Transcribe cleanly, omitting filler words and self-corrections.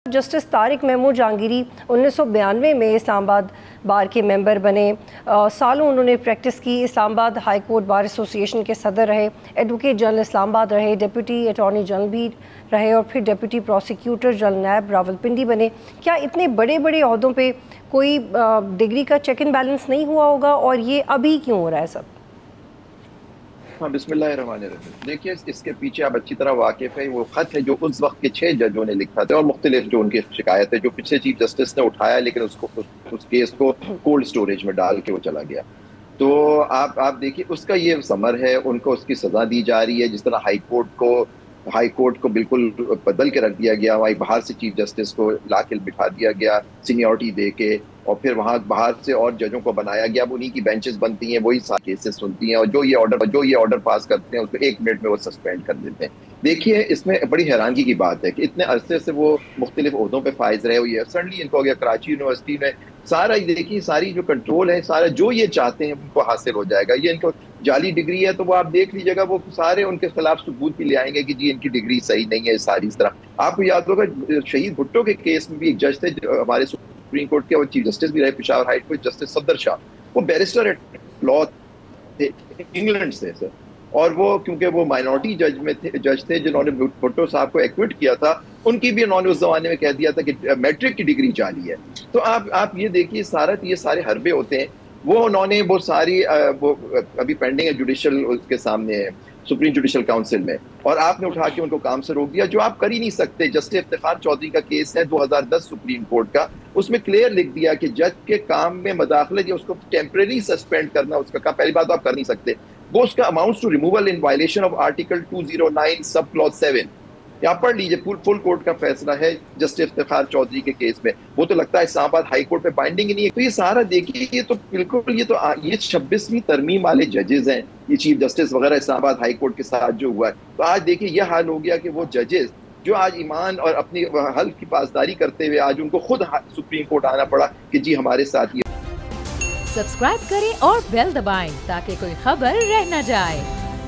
Justice Tariq Mahmood Jahangiri 1992 में इस्लामाबाद बार के member बने। सालों उन्होंने प्रैक्टिस की। Islamabad high court bar association के सदर रहे, एडवोकेट जनरल इस्लामाबाद रहे, डिप्टी अटॉर्नी जनरल भी रहे और फिर डिप्टी प्रोसिक्यूटर जनरल नैब रावलपिंडी बने। क्या इतने बड़े बड़े ओहदों पे कोई डिग्री का चेक एंड बैलेंस नहीं हुआ होगा और ये अभी क्यों हो रहा है सब? हाँ, बिस्मिल्लाहिर्रहमानिर्रहीम। देखिए, इसके पीछे आप अच्छी तरह वाकिफ है। वो खत है जो उस वक्त के 6 जजों ने लिखा था और मुख्तलिफ जो उनकी शिकायत है जो पिछले चीफ जस्टिस ने उठाया, लेकिन उस केस को कोल्ड स्टोरेज में डाल के वो चला गया। तो आप देखिए, उसका ये समर है। उनको उसकी सजा दी जा रही है। जिस तरह हाई कोर्ट को बिल्कुल बदल के रख दिया गया, वहीं बाहर से चीफ जस्टिस को ला के बिठा दिया गया सीनियरिटी दे के, और फिर वहाँ बाहर से और जजों को बनाया गया। अब उन्हीं की बेंचेस बनती हैं, वही सारे केसेस सुनती हैं और जो ये ऑर्डर पास करते हैं उसको 1 मिनट में वो सस्पेंड कर देते हैं। देखिए, इसमें बड़ी हैरानगी की बात है कि इतने अरसे से वो मुख्तलिफ ओहदों पर फाइज रहे हुए। सडनली इनको हो गया कराची यूनिवर्सिटी में सारा, देखिए सारी जो कंट्रोल है, सारा जो ये चाहते हैं उनको हासिल हो जाएगा। ये इनको जाली डिग्री है तो वो आप देख लीजिएगा, वो सारे उनके खिलाफ सबूत भी ले आएंगे कि जी इनकी डिग्री सही नहीं है। सारी इस तरह आपको याद होगा शहीद भुट्टो के केस में भी एक जज थे हमारे सुप्रीम कोर्ट के, वो चीफ जस्टिस भी रहे Peshawar high court, justice Safdar Shah. वो बैरिस्टर एट लॉ थे, इंग्लैंड से सर, और वो क्योंकि वो माइनॉरिटी जज थे जिन्होंने भुट्टो साहब को एक्विट किया था, उनकी भी उन्होंने उस जमाने में कह दिया था कि मैट्रिक की डिग्री जाली है। तो आप ये देखिए, ये सारे हरबे होते हैं। वो उन्होंने वो सारी वो अभी पेंडिंग है, जुडिशल उसके सामने है, सुप्रीम जुडिशल काउंसिल में, और आपने उठा के उनको काम से रोक दिया, जो आप कर ही नहीं सकते। जस्टिस इफ्तिखार चौधरी का केस है 2010 सुप्रीम कोर्ट का, उसमें क्लियर लिख दिया कि जज के काम में मदाखलत या उसको टेम्परेरी सस्पेंड करना, उसका पहली बात तो आप कर नहीं सकते। वो उसका amounts to removal in violation of article 209 sub clause 7। यहाँ पढ़ लीजिए, फुल कोर्ट का फैसला है जस्टिस इफ्तिखार चौधरी के केस में। वो तो लगता है इस्लामाबाद हाई कोर्ट पे बाइंडिंग ही नहीं है। तो ये सारा देखिए, ये तो बिल्कुल ये 26वीं तरमीम वाले जजेस हैं, ये चीफ जस्टिस वगैरह इस्लामाबाद हाई कोर्ट के साथ जो हुआ है। तो आज देखिए ये हाल हो गया कि वो जजेस जो आज ईमान और अपनी हल की पासदारी करते हुए आज उनको खुद सुप्रीम कोर्ट आना पड़ा कि जी हमारे साथ ये। सब्सक्राइब करें और बेल दबाएं ताकि कोई खबर रह न जाए।